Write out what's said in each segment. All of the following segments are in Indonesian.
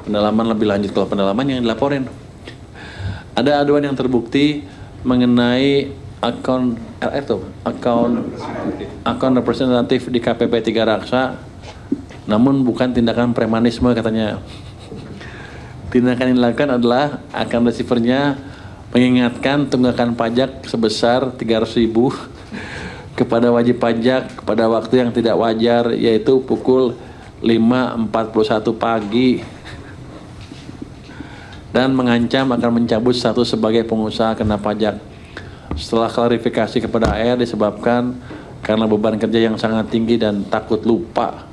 pendalaman lebih lanjut. Kalau pendalaman yang dilaporin, ada aduan yang terbukti mengenai akun representatif di KPP 3 Raksa, namun bukan tindakan premanisme katanya. Tindakan yang dilakukan adalah akan receivernya mengingatkan tunggakan pajak sebesar 300.000 kepada wajib pajak pada waktu yang tidak wajar, yaitu pukul 5.41 pagi, dan mengancam akan mencabut status sebagai pengusaha kena pajak. Setelah klarifikasi kepada AR, disebabkan karena beban kerja yang sangat tinggi dan takut lupa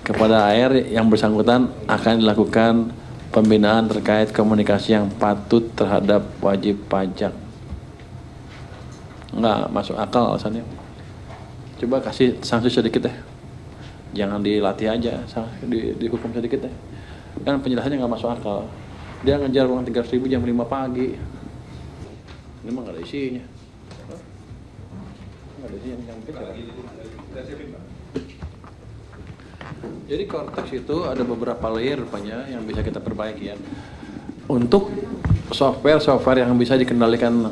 kepada AR, yang bersangkutan akan dilakukan pembinaan terkait komunikasi yang patut terhadap wajib pajak. Nggak masuk akal alasannya. Coba kasih sanksi sedikit deh. Jangan dilatih aja, dihukum sedikit deh. Kan penjelasannya nggak masuk akal. Dia ngejar uang 300.000 jam 5 pagi. Ini mah nggak ada isinya. Nggak ada isinya yang kita. Jadi Cortex itu ada beberapa layer rupanya yang bisa kita perbaiki ya. Untuk software yang bisa dikendalikan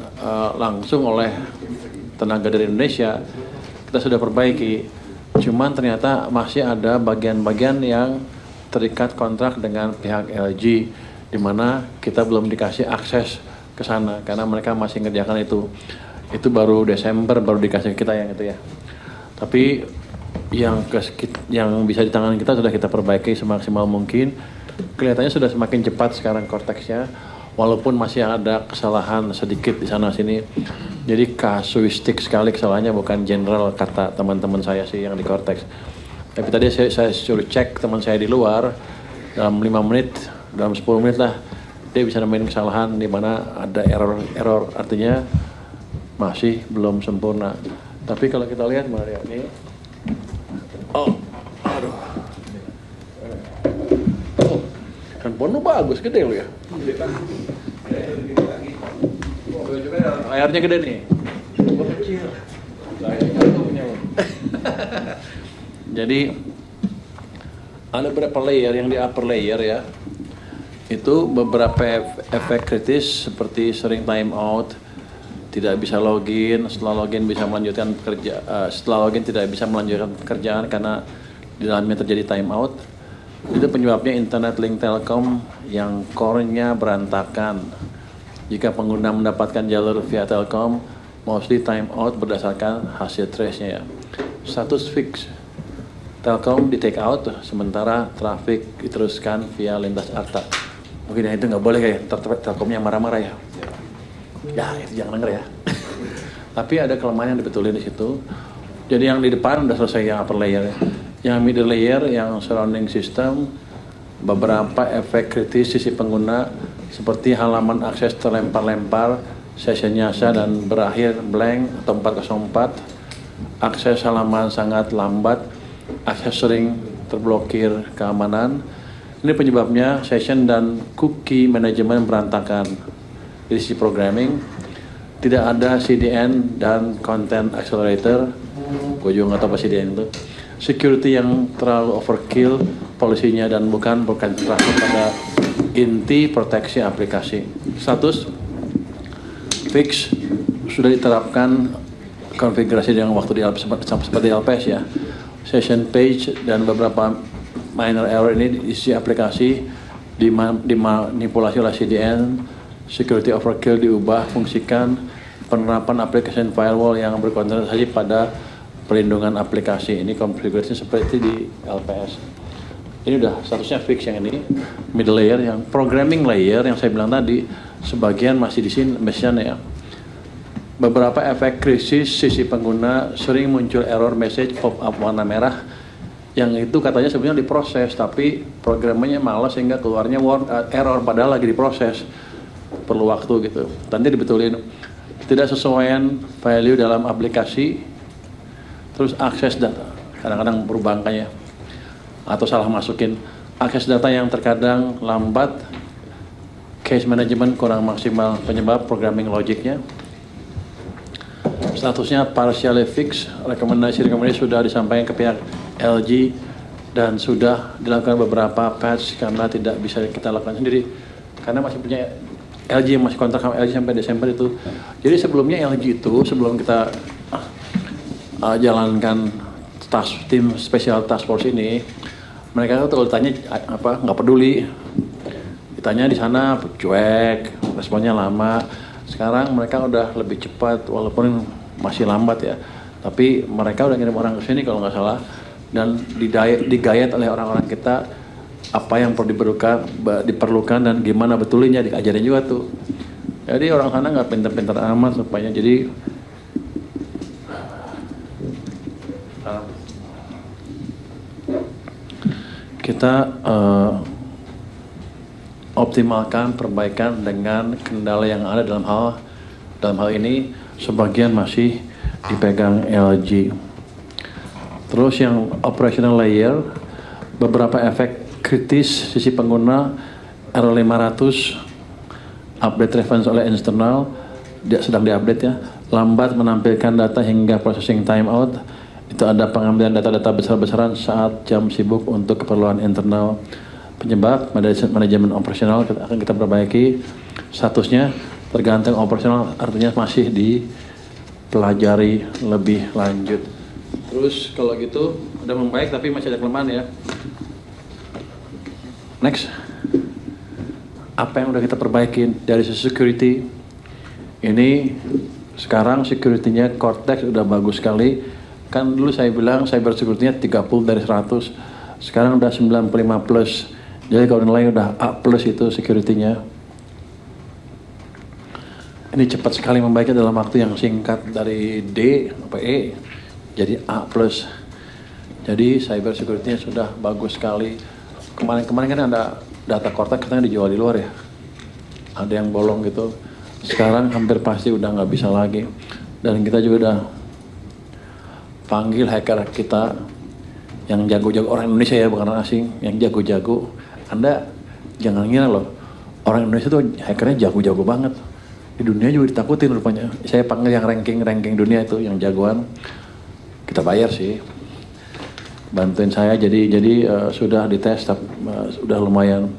langsung oleh tenaga dari Indonesia, kita sudah perbaiki. Cuman ternyata masih ada bagian-bagian yang terikat kontrak dengan pihak LG, di mana kita belum dikasih akses ke sana karena mereka masih ngerjakan itu. Itu baru Desember baru dikasih kita yang itu ya. Tapi yang bisa ditangani kita sudah kita perbaiki semaksimal mungkin. Kelihatannya sudah semakin cepat sekarang Cortex-nya, walaupun masih ada kesalahan sedikit di sana sini. Jadi kasuistik sekali kesalahannya, bukan general kata teman-teman saya sih yang di Cortex. Tapi tadi saya suruh cek teman saya di luar, dalam 5 menit, dalam 10 menit lah, dia bisa nemuin kesalahan di mana ada error, artinya masih belum sempurna. Tapi kalau kita lihat Maria ini, handphone lu bagus, gede lu ya. Layarnya gede nih. Kecil. Layarnya tuh punya lu. Jadi ada beberapa layer, yang di upper layer ya. Itu beberapa efek kritis seperti sering time out, tidak bisa login, setelah login bisa melanjutkan setelah login tidak bisa melanjutkan pekerjaan karena di dalamnya terjadi time out. Itu penyebabnya internet link Telkom yang core-nya berantakan. Jika pengguna mendapatkan jalur via Telkom, mostly time out berdasarkan hasil trace-nya ya. Status fix, Telkom di take out, sementara traffic diteruskan via lintas ARTA. Mungkin itu nggak boleh kayak Telkomnya marah-marah ya. Ya itu jangan denger ya. Tapi ada kelemahan yang dibetulin di situ. Jadi yang di depan udah selesai yang upper layer ya. Yang middle layer, yang surrounding system, beberapa efek kritis sisi pengguna seperti halaman akses terlempar-lempar, session nyasa dan berakhir blank atau 404, akses halaman sangat lambat, akses sering terblokir keamanan. Ini penyebabnya session dan cookie manajemen berantakan. Di sisi programming, tidak ada CDN dan content accelerator. Gue juga nggak tahu apa CDN itu. Security yang terlalu overkill polisinya dan bukan berkonsentrasi pada inti proteksi aplikasi. Status fix sudah diterapkan konfigurasi dengan waktu di seperti LPS ya. Session page dan beberapa minor error ini diisi aplikasi dimanipulasi oleh CDN. Security overkill diubah fungsikan penerapan application firewall yang berkonsentrasi pada perlindungan aplikasi. Ini konfigurasi seperti di LPS. Ini udah statusnya fix yang ini. Middle layer, yang programming layer yang saya bilang tadi, sebagian masih di sini mesinnya ya. Beberapa efek krisis sisi pengguna, sering muncul error message pop-up warna merah, yang itu katanya sebenarnya diproses, tapi programnya malas sehingga keluarnya error padahal lagi diproses. Perlu waktu gitu. Nanti dibetulin. Tidak sesuaian value dalam aplikasi, terus akses data, kadang-kadang berubah angkanya atau salah masukin. Akses data yang terkadang lambat, case management kurang maksimal, penyebab programming logiknya. Statusnya partially fix, rekomendasi sudah disampaikan ke pihak LG dan sudah dilakukan beberapa patch karena tidak bisa kita lakukan sendiri karena masih punya LG yang masih kontrak sama LG sampai Desember itu. Jadi sebelumnya LG itu sebelum kita jalankan tim special task force ini, mereka tuh kalau ditanya nggak peduli, ditanya di sana cuek, responnya lama. Sekarang mereka udah lebih cepat walaupun masih lambat ya, tapi mereka udah ngirim orang ke sini kalau nggak salah. Dan digayat oleh orang-orang kita apa yang perlu diperlukan dan gimana betulinnya diajarin juga tuh. Jadi orang sana nggak pintar-pintar amat supaya jadi kita optimalkan perbaikan dengan kendala yang ada dalam hal ini sebagian masih dipegang LG. Terus yang operational layer, beberapa efek kritis sisi pengguna R500 update reference oleh internal sedang diupdate ya, lambat menampilkan data hingga processing timeout. Itu ada pengambilan data-data besar-besaran saat jam sibuk untuk keperluan internal. Penyebab manajemen operasional akan kita perbaiki. Statusnya tergantung operasional, artinya masih dipelajari lebih lanjut. Terus kalau gitu udah membaik tapi masih ada kelemahan ya. Next, apa yang udah kita perbaikin dari sisi security? Ini sekarang security-nya Cortex udah bagus sekali. Kan dulu saya bilang cyber security-nya 30 dari 100. Sekarang udah 95 plus. Jadi kalau nilai udah A plus itu security-nya. Ini cepat sekali membaiknya dalam waktu yang singkat dari D sampai E. Jadi A plus. Jadi cyber security-nya sudah bagus sekali. Kemarin kan ada data Cortex katanya dijual di luar ya. Ada yang bolong gitu. Sekarang hampir pasti udah nggak bisa lagi. Dan kita juga udah panggil hacker kita yang jago-jago, orang Indonesia ya bukan orang asing, yang jago-jago. Anda jangan ngira loh, orang Indonesia tuh hackernya jago-jago banget. Di dunia juga ditakutin rupanya. Saya panggil yang ranking dunia itu, yang jagoan. Kita bayar sih, bantuin saya. Jadi sudah dites, sudah lumayan.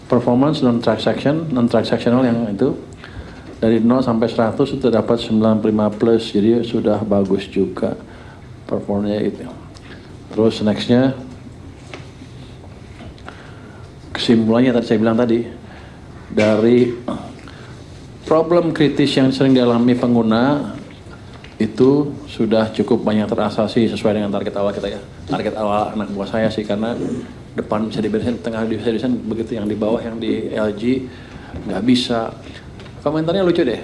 Performance non-transactional yang itu dari 0 sampai 100 itu dapat 95 plus, jadi sudah bagus juga performanya itu. Terus nextnya kesimpulannya tadi saya bilang tadi, dari problem kritis yang sering dialami pengguna itu sudah cukup banyak terasasi sesuai dengan target awal kita ya. Target awal anak buah saya sih, karena depan bisa diberesin, tengah bisa diberesin, begitu yang di bawah yang di LG nggak bisa. Komentarnya lucu deh,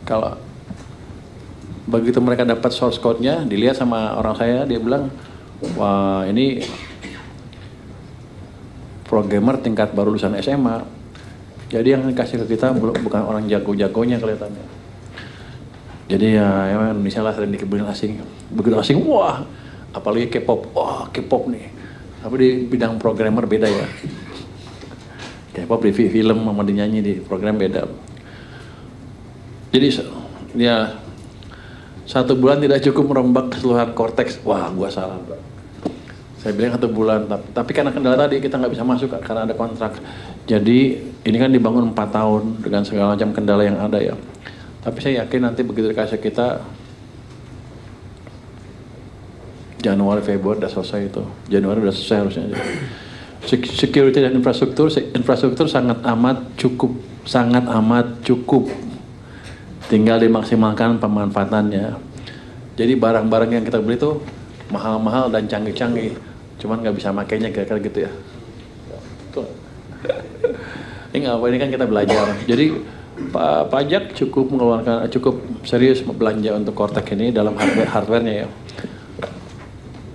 kalau begitu mereka dapat source code-nya, dilihat sama orang saya, dia bilang, wah ini programmer tingkat baru lulusan SMA. Jadi yang dikasih ke kita bukan orang jago-jagonya kelihatannya. Jadi ya Indonesia lah sering dikebulin asing. Begitu asing, wah apalagi K-pop, wah K-pop nih. Tapi di bidang programmer beda ya. K-pop di film sama dinyanyi di program beda. Jadi ya 1 bulan tidak cukup merombak keseluruhan Cortex. Wah gua salah bro. Saya bilang 1 bulan, tapi karena kendala tadi kita nggak bisa masuk karena ada kontrak. Jadi ini kan dibangun 4 tahun dengan segala macam kendala yang ada ya. Tapi saya yakin nanti begitu dikasih kita Januari Februari udah selesai itu. Januari udah selesai harusnya. Security dan infrastruktur sangat amat cukup. Tinggal dimaksimalkan pemanfaatannya. Jadi barang-barang yang kita beli itu mahal-mahal dan canggih-canggih. Cuman nggak bisa makainya kira-kira gitu ya. Ini nggak apa, ini kan kita belajar. Jadi pajak cukup serius belanja untuk Cortex ini dalam hardware-nya ya.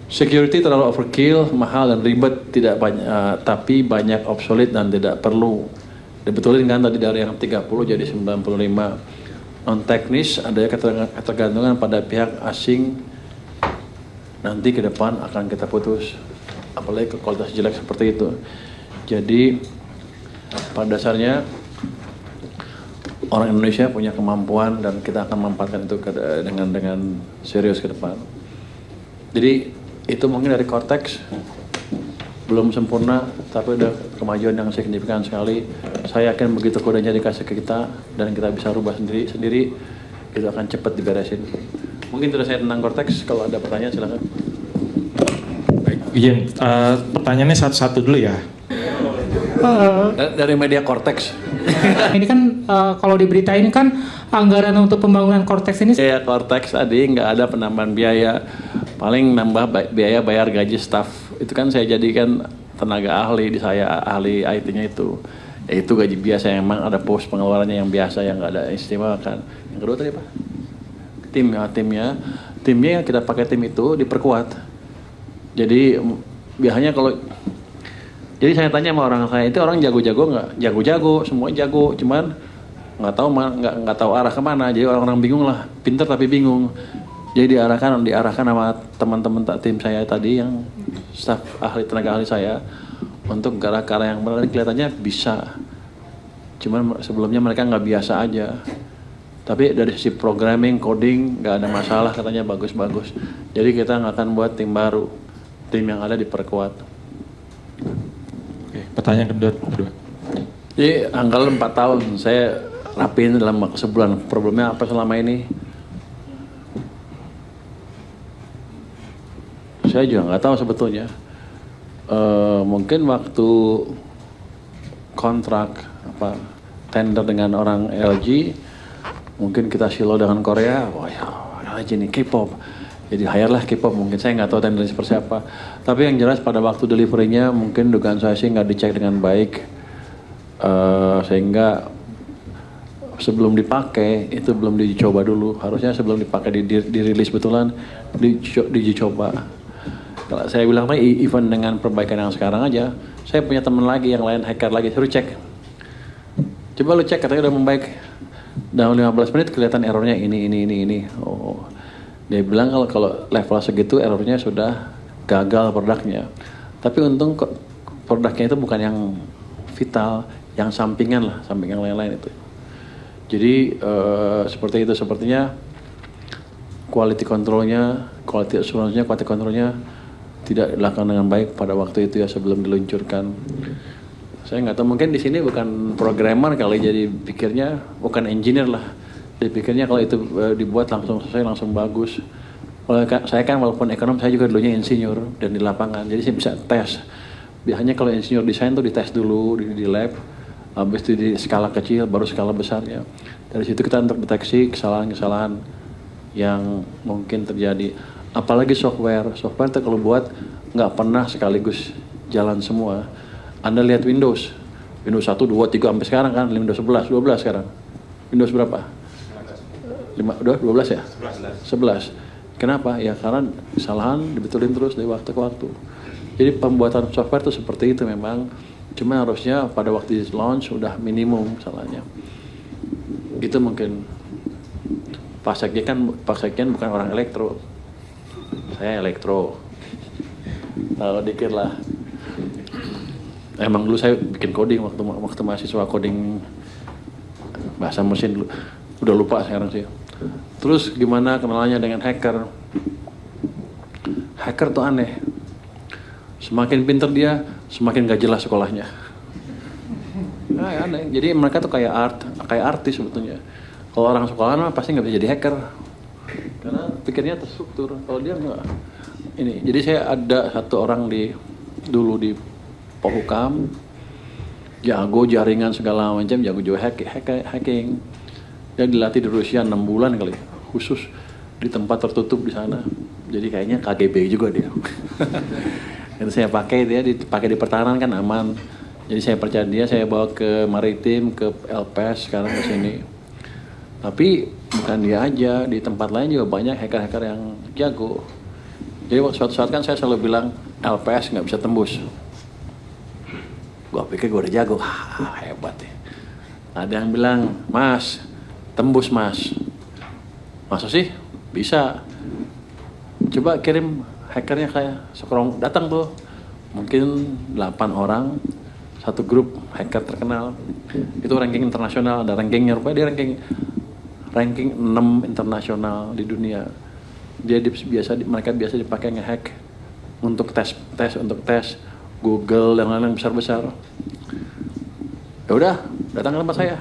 Security terlalu overkill, mahal dan ribet, tidak banyak, tapi banyak obsolete dan tidak perlu. Dibetulin kan tadi dari yang 30 jadi 95. Non teknis ada ketergantungan pada pihak asing, nanti ke depan akan kita putus, apalagi kualitas jelek seperti itu. Jadi pada dasarnya orang Indonesia punya kemampuan dan kita akan memanfaatkan itu dengan serius ke depan. Jadi itu mungkin dari Cortex. belum sempurna, tapi udah kemajuan yang signifikan sekali. Saya yakin begitu kodenya dikasih ke kita dan kita bisa rubah sendiri, itu akan cepat diberesin. Mungkin itu saya tentang Cortex. Kalau ada pertanyaan silakan. Baik, izin. Pertanyaannya satu-satu dulu ya. Dari media Cortex. Ini kan kalau di berita ini kan anggaran untuk pembangunan Cortex ini. Ya Cortex tadi nggak ada penambahan biaya, paling nambah biaya bayar gaji staf. Itu kan saya jadikan tenaga ahli di saya, ahli IT-nya itu. Ya itu gaji biasa, yang emang ada pos pengeluarannya yang biasa, yang nggak ada istimewa kan. Yang kedua tadi apa? Timnya kita pakai tim itu diperkuat. Jadi biasanya kalau jadi saya tanya sama orang saya, itu orang jago-jago nggak? Jago-jago, semua jago, cuman nggak tahu arah kemana. Jadi orang-orang bingung lah, pinter tapi bingung. Jadi diarahkan sama teman-teman tim saya tadi yang staf ahli, tenaga ahli saya untuk ke arah yang benar, kelihatannya bisa. Cuman sebelumnya mereka nggak biasa aja. Tapi dari sisi programming, coding nggak ada masalah, katanya bagus-bagus. Jadi kita nggak akan buat tim baru, tim yang ada diperkuat. Oke, pertanyaan kedua. Jadi anggal 4 tahun saya rapiin dalam sebulan. Problemnya apa selama ini? Saya juga nggak tahu sebetulnya. Mungkin waktu kontrak tender dengan orang LG, mungkin kita silo dengan Korea. Wah ya LG nih K-pop, jadi hire lah K-pop. Mungkin saya nggak tahu tendernya seperti apa. Tapi yang jelas pada waktu deliverynya mungkin dugaan saya sih nggak dicek dengan baik, sehingga sebelum dipakai itu belum dicoba dulu. Harusnya sebelum dipakai dirilis betulan diuji coba. Kalau saya bilang even dengan perbaikan yang sekarang aja, saya punya teman lagi yang lain hacker lagi, suruh cek. Coba lu cek, katanya udah membaik. Dalam 15 menit kelihatan errornya ini. Oh, dia bilang kalau level segitu errornya sudah gagal produknya. Tapi untung produknya itu bukan yang vital, yang sampingan lah, samping yang lain-lain itu. Jadi seperti itu, sepertinya quality controlnya tidak dilakukan dengan baik pada waktu itu ya, sebelum diluncurkan. Saya nggak tahu, mungkin di sini bukan programmer kali, jadi pikirnya bukan engineer lah. Jadi pikirnya kalau itu dibuat langsung selesai, langsung bagus. Kalau saya kan walaupun ekonom, saya juga dulunya insinyur dan di lapangan, jadi saya bisa tes. Biasanya kalau insinyur desain tuh dites dulu di lab, habis itu di skala kecil, baru skala besarnya. Dari situ kita untuk deteksi kesalahan-kesalahan yang mungkin terjadi. Apalagi software itu kalau buat nggak pernah sekaligus jalan semua. Anda lihat Windows 1, 2, 3 sampai sekarang kan, Windows 11, 12 sekarang. Windows berapa? 12 ya? 11. Kenapa? Ya karena kesalahan dibetulin terus dari waktu ke waktu. Jadi pembuatan software itu seperti itu memang. Cuma harusnya pada waktu di launch sudah minimum salahnya. Itu mungkin Pak Sekjen bukan orang elektro. Saya elektro. Tahu dikit lah. Emang dulu saya bikin coding waktu mahasiswa, coding bahasa mesin dulu. Udah lupa sekarang sih. Terus gimana kenalannya dengan hacker? Hacker tuh aneh. Semakin pinter dia, semakin gak jelas sekolahnya. Nah, aneh. Jadi mereka tuh kayak artis sebetulnya. Kalau orang sekolahan mah pasti nggak bisa jadi hacker. Karena pikirnya terstruktur. Kalau dia enggak. Ini. Jadi saya ada satu orang dulu di Polhukam, jago jaringan segala macam, jago hacking. Dia dilatih di Rusia 6 bulan kali, khusus di tempat tertutup di sana. Jadi kayaknya KGB juga dia. Itu saya pakai, dia dipakai di pertahanan kan aman. Jadi saya percaya dia, saya bawa ke maritim, ke LPS, sekarang ke sini. Tapi bukan dia aja, di tempat lain juga banyak hacker-hacker yang jago. Jadi suatu saat kan saya selalu bilang LPS nggak bisa tembus. Gua pikir gua udah jago, hebat ya. Ada yang bilang, Mas, tembus Mas. Masa sih? Bisa. Coba kirim hackernya kayak sekerong, datang tuh. Mungkin 8 orang, satu grup hacker terkenal. Itu ranking internasional, ada rankingnya, rupanya dia ranking 6 internasional di dunia. Mereka biasa dipakai ngehack untuk tes Google dan lain-lain besar-besar. Ya udah, datang ke tempat saya.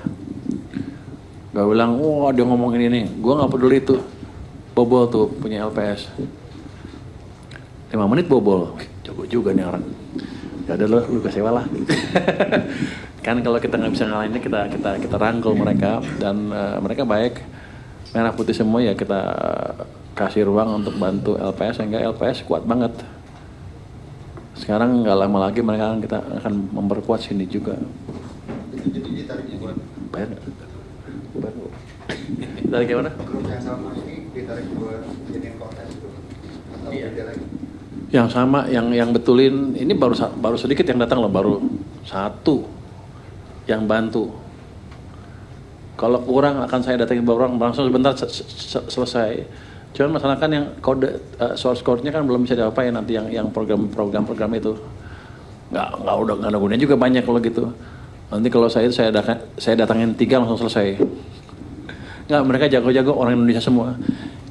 Gak bilang, wah dia ngomongin ini. Gue gak peduli itu. Bobol tuh punya LPS. 5 menit bobol. Jago juga nih orang. Ya udah lu sewa lah. Kan kalau kita nggak bisa ngalahinnya kita rangkul mereka dan mereka baik. Merah putih semua ya kita kasih ruang untuk bantu LPS sehingga LPS kuat banget. Sekarang nggak lama lagi mereka kita akan memperkuat sini juga. Jadi ditarik buat Bayar nggak? Bayar nggak? Tarik gimana? grup yang sama ini ditarik buat jadiin konten itu atau beda lagi? Yang sama, yang betulin ini baru sedikit yang datang loh, baru 1 yang bantu. Kalau kurang akan saya datangin beberapa orang langsung sebentar selesai. Cuman masalah kan yang kode source code-nya kan belum bisa diapain nanti yang program itu nggak ada gunanya juga banyak kalau gitu. Nanti kalau saya datangin 3 langsung selesai. Nggak, mereka jago-jago orang Indonesia semua.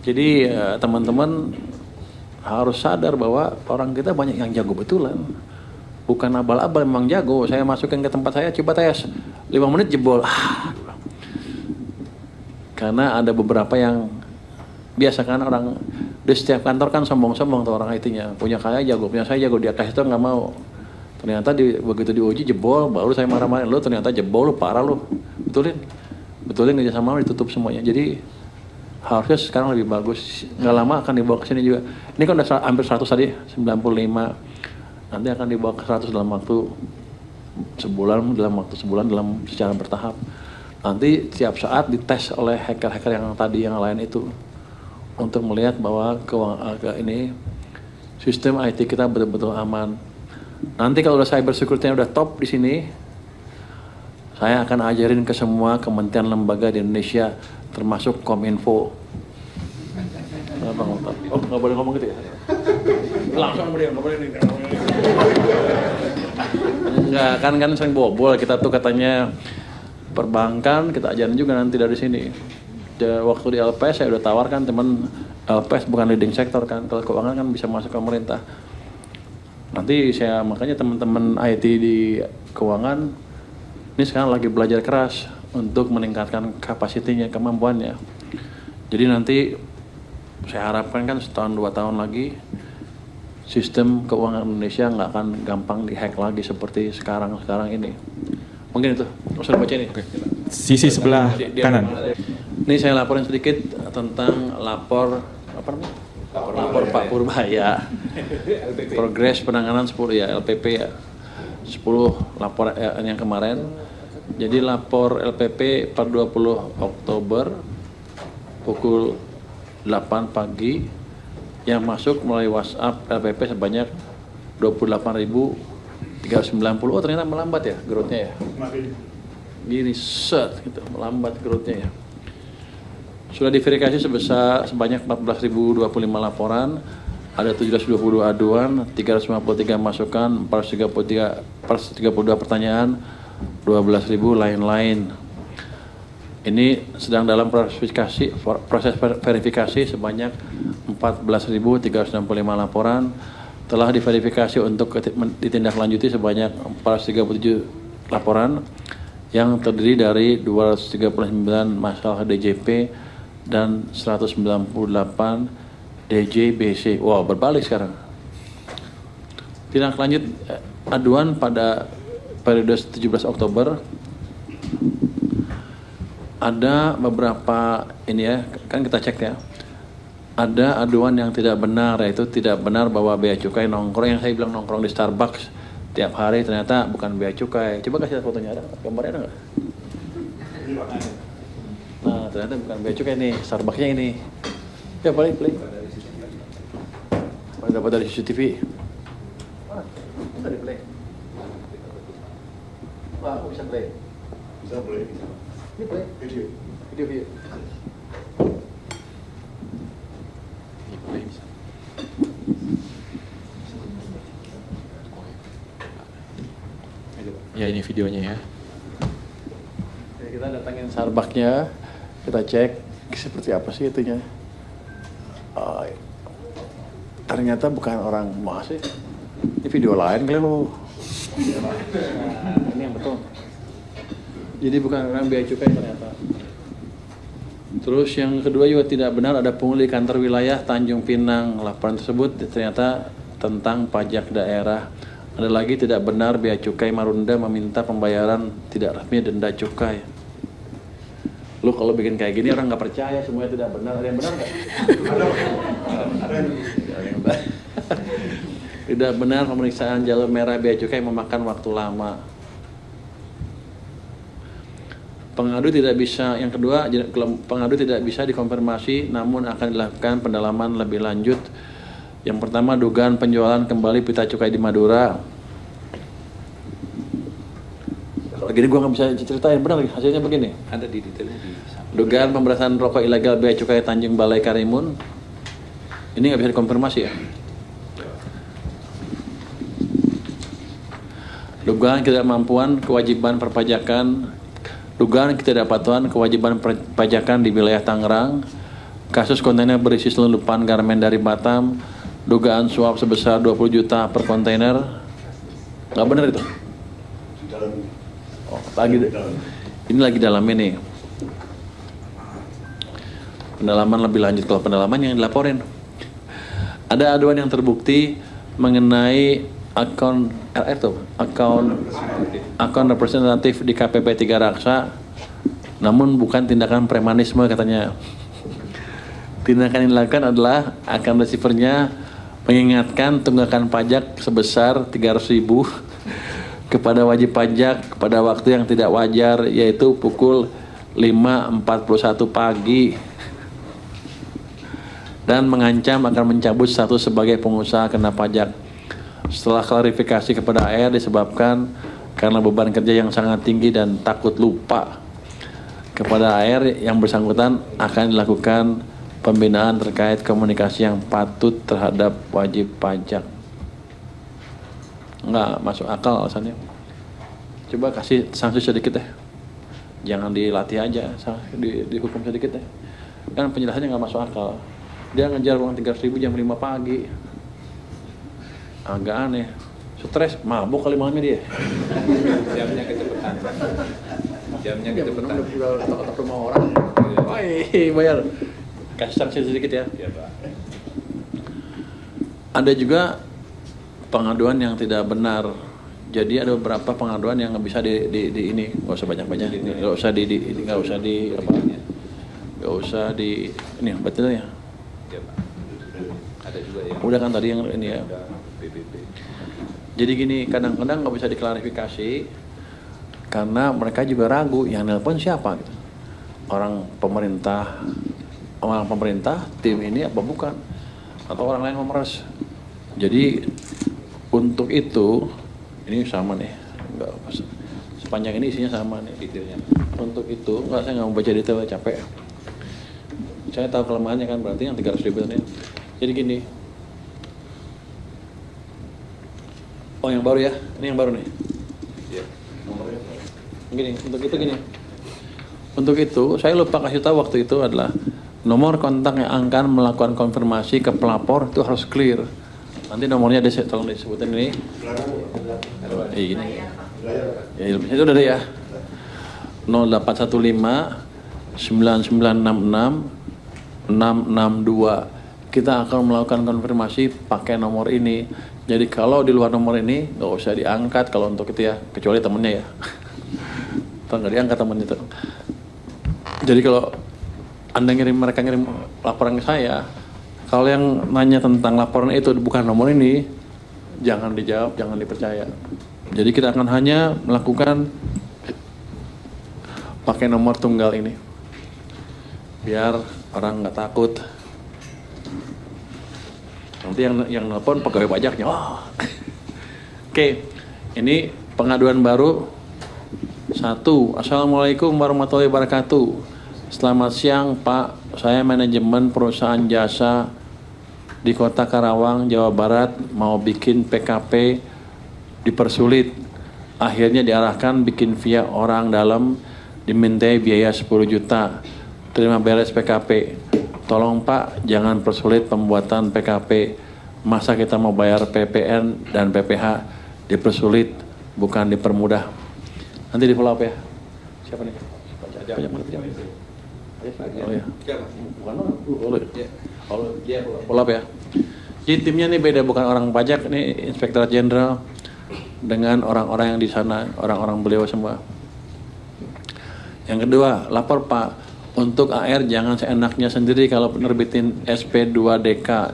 Jadi teman-teman harus sadar bahwa orang kita banyak yang jago betulan. Bukan abal-abal, memang jago. Saya masukin ke tempat saya, coba tes 5 menit jebol. Karena ada beberapa yang biasa kan orang di setiap kantor kan sombong-sombong tuh orang IT-nya. Punya saya jago, punya saya jago, dia kasih itu nggak mau. Ternyata begitu diuji jebol, baru saya marah-marahin, lo ternyata jebol, lo parah lo. Betulin kerjasama ditutup semuanya. Jadi harusnya sekarang lebih bagus. Nggak lama akan dibawa ke sini juga. Ini kan udah hampir 100 tadi, 95. Nanti akan dibawa ke 100 dalam waktu sebulan dalam secara bertahap. Nanti setiap saat dites oleh hacker-hacker yang tadi yang lain itu untuk melihat bahwa ini sistem IT kita betul-betul aman. Nanti kalau udah cyber security-nya udah top di sini, saya akan ajarin ke semua kementerian lembaga di Indonesia termasuk Kominfo. Kenapa ngotot? Oh, nggak boleh ngomong gitu ya? Langsung nggak boleh nih. Enggak, kan sering bobol kita tuh katanya perbankan kita ajarin juga nanti dari sini. Waktu di LPS saya udah tawarkan teman LPS bukan leading sector kan, kalau keuangan kan bisa masuk ke pemerintah. Nanti makanya teman-teman IT di keuangan ini sekarang lagi belajar keras untuk meningkatkan kapasitinya, kemampuannya. Jadi nanti saya harapkan kan setahun 2 tahun lagi sistem keuangan Indonesia nggak akan gampang dihack lagi seperti sekarang ini. Mungkin itu, usah baca ini. Sisi sebelah kanan. Ini saya laporin sedikit tentang lapor Pak Purbaya. Progres penanganan 10 ya LPP ya. 10 lapor yang kemarin. Jadi lapor LPP per 20 Oktober pukul 8 pagi yang masuk melalui WhatsApp LPP sebanyak 28.390. Oh ternyata melambat ya growth-nya ya. Gini gitu, melambat growth-nya ya. Sudah diverifikasi sebanyak 14.025 laporan, ada 722 aduan, 353 masukan, 432 pertanyaan, 12.000 lain-lain. Ini sedang dalam proses verifikasi sebanyak 14.365 laporan, telah diverifikasi untuk ditindaklanjuti sebanyak 437 laporan yang terdiri dari 239 masalah DJP dan 198 DJBC. Wow, berbalik sekarang. Tindak lanjut aduan pada periode 17 Oktober ada beberapa ini ya, kan kita cek ya. Ada aduan yang tidak benar, yaitu tidak benar bahwa bea cukai nongkrong, yang saya bilang nongkrong di Starbucks tiap hari ternyata bukan bea cukai. Coba kasih fotonya, ada gambarnya ada nggak? Nah ternyata bukan bea cukai nih, Starbucksnya ini. Ya play. Dapat dari CCTV. Bisa di play. Wah, aku bisa play. Bisa boleh. Ini play. Video. Ya ini videonya ya. Jadi kita datangin Starbucksnya, kita cek seperti apa sih itunya. Ternyata bukan orang masih Ini video lain kali lo. Ini yang betul. Jadi bukan orang biaya cukai ternyata. Terus yang kedua juga tidak benar ada pungli kantor wilayah Tanjung Pinang. Laporan tersebut ternyata tentang pajak daerah. Ada lagi tidak benar bea cukai Marunda meminta pembayaran tidak resmi denda cukai. Lu kalau bikin kayak gini orang nggak percaya, semuanya tidak benar. Ada yang benar nggak? Ada. Tidak benar pemeriksaan jalur merah bea cukai memakan waktu lama. Pengadu tidak bisa, yang kedua, pengadu tidak bisa dikonfirmasi namun akan dilakukan pendalaman lebih lanjut. Yang pertama, dugaan penjualan kembali pita cukai di Madura. Kalau gini gue nggak bisa ceritain, benar lagi hasilnya begini. Ada di detailnya di Dugaan pemberantasan rokok ilegal bea cukai Tanjung Balai Karimun. Ini nggak bisa dikonfirmasi ya. Dugaan ketidakmampuan kewajiban perpajakan. Dugaan ketidakpatuhan kewajiban perpajakan di wilayah Tangerang. Kasus kontainer berisi selundupan garmen dari Batam. Dugaan suap sebesar 20 juta per kontainer. Nggak benar itu? Oh, ini lagi dalam ini. Pendalaman lebih lanjut. Kalau pendalaman yang dilaporin. Ada aduan yang terbukti mengenai akun RR tuh, akun representatif di KPP 3 Raksa, namun bukan tindakan premanisme katanya. Tindakan yang dilakukan adalah akan receivernya mengingatkan tunggakan pajak sebesar 300.000 kepada wajib pajak pada waktu yang tidak wajar, yaitu pukul 5.41 pagi, dan mengancam akan mencabut status sebagai pengusaha kena pajak. Setelah klarifikasi kepada AR disebabkan karena beban kerja yang sangat tinggi dan takut lupa kepada AR yang bersangkutan akan dilakukan pembinaan terkait komunikasi yang patut terhadap wajib pajak. Nggak masuk akal alasannya. Coba kasih sanksi sedikit deh. Jangan dilatih aja, dihukum sedikit deh. Kan penjelasannya nggak masuk akal. Dia ngejar uang 300.000 jam 5 pagi. Agak aneh. Stres, mabuk kali malamnya dia. jamnya kecepatan. Jamnya kecepatan. Udah tetap rumah orang. Woi, bayar. Kasih sanksi sedikit ya. Iya, Pak. Ada juga pengaduan yang tidak benar. Jadi ada beberapa pengaduan yang nggak bisa di ini, nggak usah banyak-banyak, nggak usah ini betul ya. Iya, Pak. Ada juga yang Udah kan tadi yang ini ya. PBB. Jadi gini, kadang-kadang nggak bisa diklarifikasi karena mereka juga ragu yang nelpon siapa gitu. Orang pemerintah, tim ini apa bukan, atau orang lain memeras. Jadi untuk itu ini sama nih, nggak sepanjang ini isinya sama nih detailnya. Untuk itu saya nggak mau baca detailnya, capek. Saya tahu kelemahannya kan, berarti yang 300.000 ini. Jadi gini. Oh yang baru ya, ini yang baru nih. Iya. Gini, untuk itu gini. Untuk itu saya lupa kasih tahu waktu itu adalah nomor kontak yang akan melakukan konfirmasi ke pelapor itu harus clear. Nanti nomornya tolong disebutin ini. Gini. Ya, itu udah ada ya. 0815 9966 662. Kita akan melakukan konfirmasi pakai nomor ini. Jadi kalau di luar nomor ini nggak usah diangkat kalau untuk itu ya, kecuali temennya ya. Kalau nggak diangkat temennya itu. Jadi kalau Anda mereka ngirim laporan ke saya, kalau yang nanya tentang laporan itu bukan nomor ini, jangan dijawab, jangan dipercaya. Jadi kita akan hanya melakukan pakai nomor tunggal ini, biar orang nggak takut. Nanti yang nelpon pegawai pajaknya. Oh. Oke, ini pengaduan baru. 1. Assalamualaikum warahmatullahi wabarakatuh. Selamat siang Pak, saya manajemen perusahaan jasa di Kota Karawang, Jawa Barat, mau bikin PKP dipersulit. Akhirnya diarahkan bikin via orang dalam, dimintai biaya 10 juta. Terima beres PKP. Tolong Pak, jangan persulit pembuatan PKP. Masa kita mau bayar PPN dan PPH dipersulit, bukan dipermudah. Nanti di follow up ya. Siapa nih? Pajak mana pajak? Oh ya. Bukan follow up ya. Jadi timnya nih beda, bukan orang pajak, nih Inspektorat Jenderal dengan orang-orang yang di sana, orang-orang beliau semua. Yang kedua, lapor Pak, untuk AR jangan seenaknya sendiri kalau penerbitin SP2DK.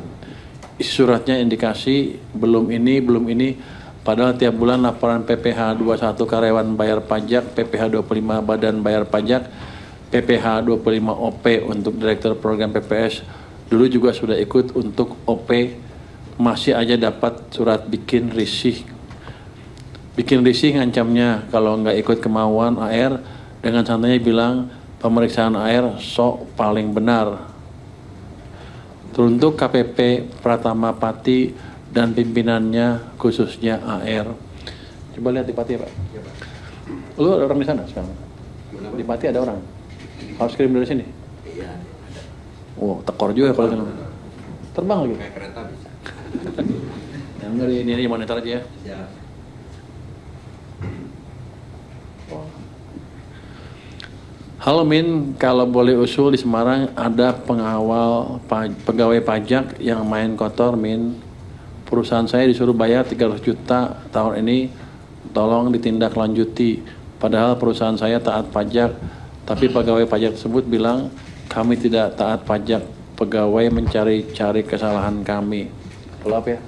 Isi suratnya indikasi belum ini, padahal tiap bulan laporan PPH 21 karyawan bayar pajak, PPH 25 badan bayar pajak, PPH 25 OP untuk Direktur Program PPS. Dulu juga sudah ikut untuk OP, masih aja dapat surat bikin risih. Bikin risih ngancamnya kalau nggak ikut kemauan AR, dengan santainya bilang pemeriksaan AR sok paling benar. Teruntuk KPP Pratama Pati dan pimpinannya khususnya AR. Coba lihat di Pati ya Pak. Lu ada orang di sana sekarang? Di Pati ada orang? Harus kirim dari sini? Iya. Wow, tekor juga kalau sana. Terbang lagi? Kayak kereta bisa. Yang dari ini monitor aja ya. Ya. Halo Min, kalau boleh usul di Semarang ada pegawai pajak yang main kotor Min. Perusahaan saya disuruh bayar 300 juta tahun ini, tolong ditindaklanjuti. Padahal perusahaan saya taat pajak, tapi pegawai pajak tersebut bilang kami tidak taat pajak, pegawai mencari-cari kesalahan kami. Follow up ya.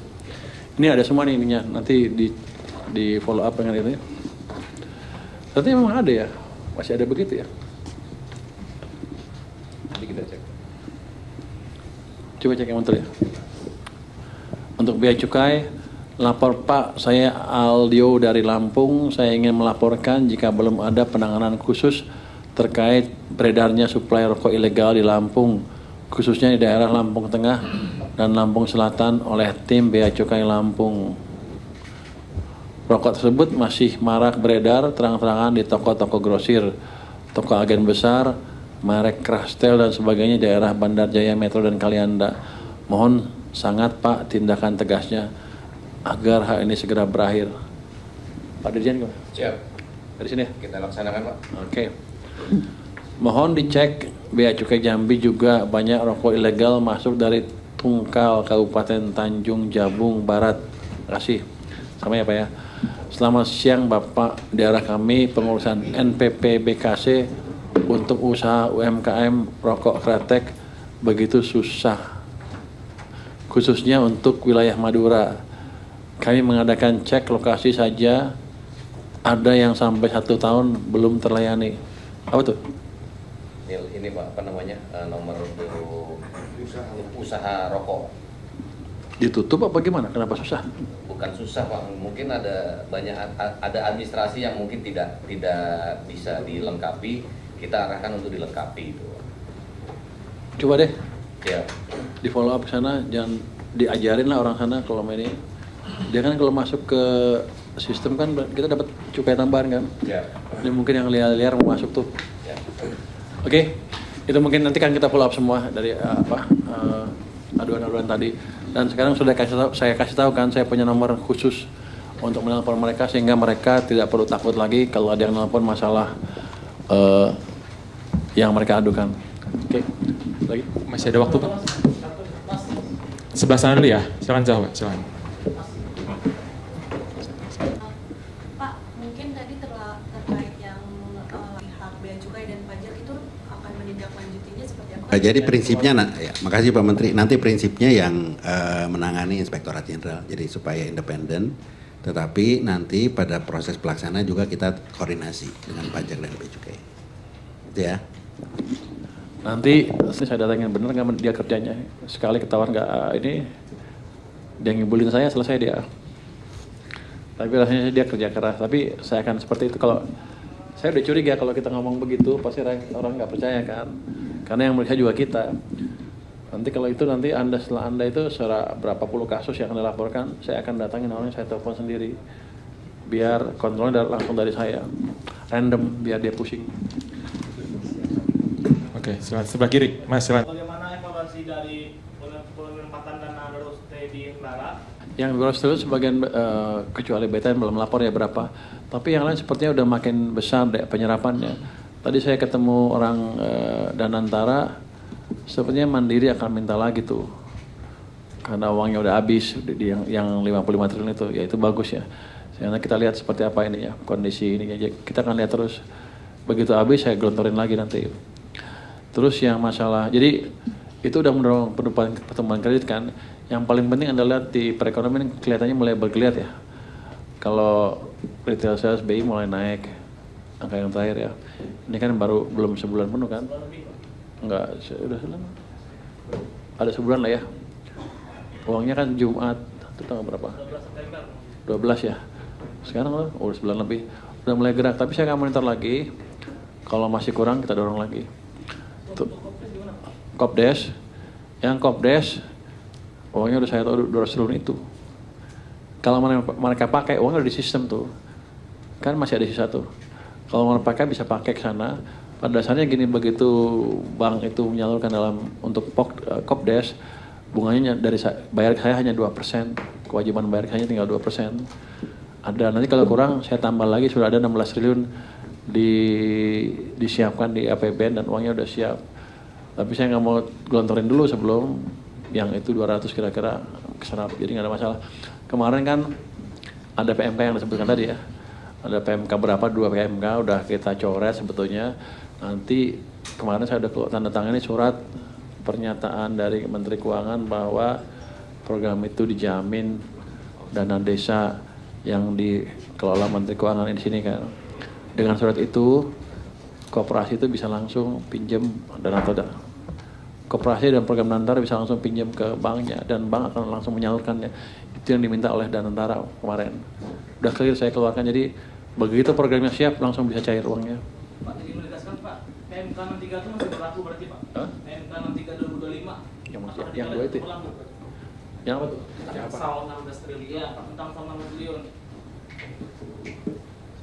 Ini ada semua nih ininya, nanti di follow up dengan itu ya. Ternyata memang ada ya, masih ada begitu ya. Nanti kita cek. Coba cek yang menteri ya. Untuk Bea Cukai, lapor Pak, saya Aldio dari Lampung. Saya ingin melaporkan jika belum ada penanganan khusus terkait beredarnya suplai rokok ilegal di Lampung, khususnya di daerah Lampung Tengah dan Lampung Selatan oleh tim Bea Cukai Lampung. Rokok tersebut masih marak beredar terang-terangan di toko-toko grosir, toko agen besar, merek Krastel dan sebagainya daerah Bandar Jaya Metro dan Kalianda. Mohon sangat Pak tindakan tegasnya agar hal ini segera berakhir. Pak Dirjen gimana? Siap. Dari sini ya? Kita laksanakan, Pak. Oke. Mohon dicek Bea Cukai Jambi juga banyak rokok ilegal masuk dari Tungkal, Kabupaten Tanjung Jabung Barat. Terima kasih. Sama ya Pak ya. Selamat siang Bapak, daerah kami pengurusan NPP BKC untuk usaha UMKM rokok kretek begitu susah, khususnya untuk wilayah Madura. Kami mengadakan cek lokasi saja, ada yang sampai 1 tahun belum terlayani. Apa tuh? Ini Pak, apa namanya, nomor usaha rokok. Ditutup apa gimana? Kenapa susah? Bukan susah Pak, mungkin ada administrasi yang mungkin tidak bisa dilengkapi. Kita arahkan untuk dilengkapi itu. Coba deh Ya. di follow up sana, jangan diajarin lah orang sana kalau ini. Dia kan kalau masuk ke sistem kan kita dapat cukai tambahan kan. Ya. Ini mungkin yang liar-liar mau masuk tuh. Ya. Oke, itu mungkin nanti kan kita follow up semua dari aduan-aduan tadi. Dan sekarang sudah saya kasih tahu kan, saya punya nomor khusus untuk menelpon mereka sehingga mereka tidak perlu takut lagi kalau ada yang menelpon masalah yang mereka adukan. Oke, lagi. Masih ada waktu Pak? Sebelah sana dulu ya, silakan jawab, silakan. Pak, mungkin tadi terkait yang pihak Bea Cukai dan pajak itu akan menindaklanjutinya seperti apa? Jadi prinsipnya, ya, makasih Pak Menteri. Nanti prinsipnya yang menangani Inspektorat Jenderal, jadi supaya independen. Tetapi nanti pada proses pelaksana juga kita koordinasi dengan pajak dan Bea Cukai. Itu ya. Nanti saya datangin bener nggak dia kerjanya. Sekali ketahuan nggak ini, dia ngibulin saya, selesai dia. Tapi rasanya dia kerja keras. Tapi saya akan seperti itu. Kalau saya udah curiga kalau kita ngomong begitu, pasti orang nggak percaya kan. Karena yang mereka juga kita. Nanti kalau itu setelah anda itu berapa puluh kasus yang anda laporkan, saya akan datangin orangnya, saya telepon sendiri. Biar kontrolnya langsung dari saya. Random, biar dia pusing. Oke, silakan sebelah kiri, Mas silakan. Bagaimana evaluasi dari penempatan dana ROST di Nara Yang 200 triliun sebagian kecuali BTN belum lapor ya berapa. Tapi yang lain sepertinya udah makin besar deh penyerapannya. Tadi saya ketemu orang Danantara, sepertinya Mandiri akan minta lagi tuh. Karena uangnya udah habis di yang 55 triliun itu, ya itu bagus ya. Karena kita lihat seperti apa ini ya, kondisi ini. Kita akan lihat terus. Begitu habis saya gelontorin lagi nanti. Terus yang masalah, jadi itu udah mendorong pertumbuhan kredit kan. Yang paling penting Anda lihat di perekonomian kelihatannya mulai bergeliat ya. Kalau retail sales BI mulai naik, angka yang terakhir ya. Ini kan belum sebulan penuh kan? Enggak, sudah selama. Ada sebulan lah ya. Uangnya kan Jumat, itu tanggal berapa? 12 ya. Sekarang udah sebulan lebih. Udah mulai gerak, tapi saya akan monitor lagi. Kalau masih kurang kita dorong lagi. Tuh. Kopdes, yang Kopdes uangnya udah saya tahu 200 triliun itu. Kalau mereka pakai uangnya udah di sistem tuh, kan masih ada sisa tuh. Kalau mau pakai bisa pakai ke sana. Pada dasarnya gini, begitu bank itu menyalurkan dalam untuk Kopdes, bunganya dari bayar saya hanya 2%, kewajiban bayar saya tinggal 2%. Ada nanti kalau kurang saya tambah lagi, sudah ada 16 triliun disiapkan di APBN dan uangnya udah siap. Tapi saya nggak mau gelontorin dulu sebelum yang itu 200 kira-kira keserap, jadi nggak ada masalah. Kemarin kan ada PMK yang disebutkan tadi ya, ada PMK berapa, 2 PMK udah kita coret sebetulnya. Nanti kemarin saya udah tanda tangani surat pernyataan dari Menteri Keuangan bahwa program itu dijamin dana desa yang dikelola Menteri Keuangan di sini kan. Dengan surat itu koperasi itu bisa langsung pinjam dana atau koperasi dan program Danantara bisa langsung pinjam ke banknya dan bank akan langsung menyalurkannya. Itu yang diminta oleh Danantara kemarin. Udah clear saya keluarkan, jadi begitu programnya siap langsung bisa cair uangnya. Pak, tadi menegaskan Pak, PMK 63 itu masih berlaku berarti Pak? Hah? PMK 63 2025. Yang dua itu? Yang apa tuh? Yang pasal 16 triliun. Iya, tentang pasal 16 triliun.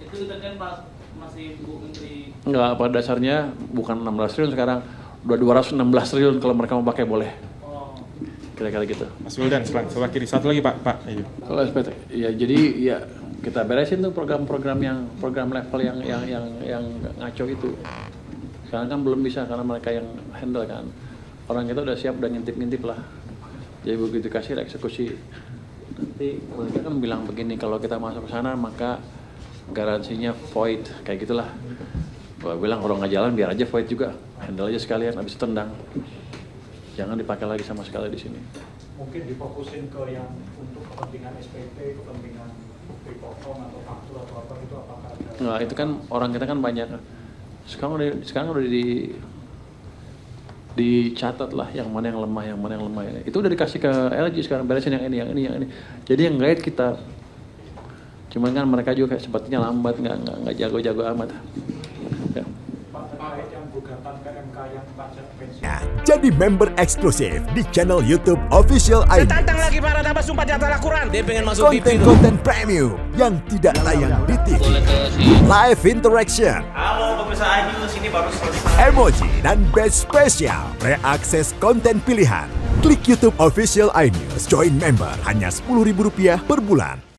Itu ditekan Pak, masih Bu Menteri. Enggak, pada dasarnya bukan 16 triliun sekarang, udah 216 triliun kalau mereka mau pakai boleh. Oh. Kira-kira gitu. Mas Wildan, sebelah kiri. Satu lagi Pak. Ayo. Kalau SPT, ya jadi ya kita beresin tuh program-program program level yang ngaco itu. Sekarang kan belum bisa karena mereka yang handle kan. Orang kita udah siap, udah ngintip-ngintip lah. Jadi begitu kasih eksekusi. Nanti mereka kan bilang begini, kalau kita masuk ke sana maka garansinya void, kayak gitulah. Gua bilang kalau nggak jalan biar aja void juga, handle aja sekalian, habis itu tendang. Jangan dipakai lagi sama sekali di sini. Mungkin difokusin ke yang untuk kepentingan SPP, kepentingan repotong atau faktur atau apa itu, apakah ada? Nah itu kan orang kita kan banyak. Sekarang udah dicatat lah yang mana yang lemah, yang mana yang lemah. Itu udah dikasih ke LG sekarang, beresin yang ini. Jadi yang guide kita. Cuman kan mereka juga kayak sepertinya lambat, nggak jago-jago amat. Ya. Pak, terkait yang gugatan ke MK yang pajak pensiun. Jadi member eksklusif di channel YouTube Official ID. Tantang lagi para tambah sumpah di atas Al-Quran. Dia pengen masuk TV. Konten-konten premium yang tidak tayang di TV. Live interaction. Halo pemirsa iNews, ini baru selesai. Emoji dan badge spesial. Reakses konten pilihan. Klik YouTube Official iNews. Join member hanya Rp10.000 per bulan.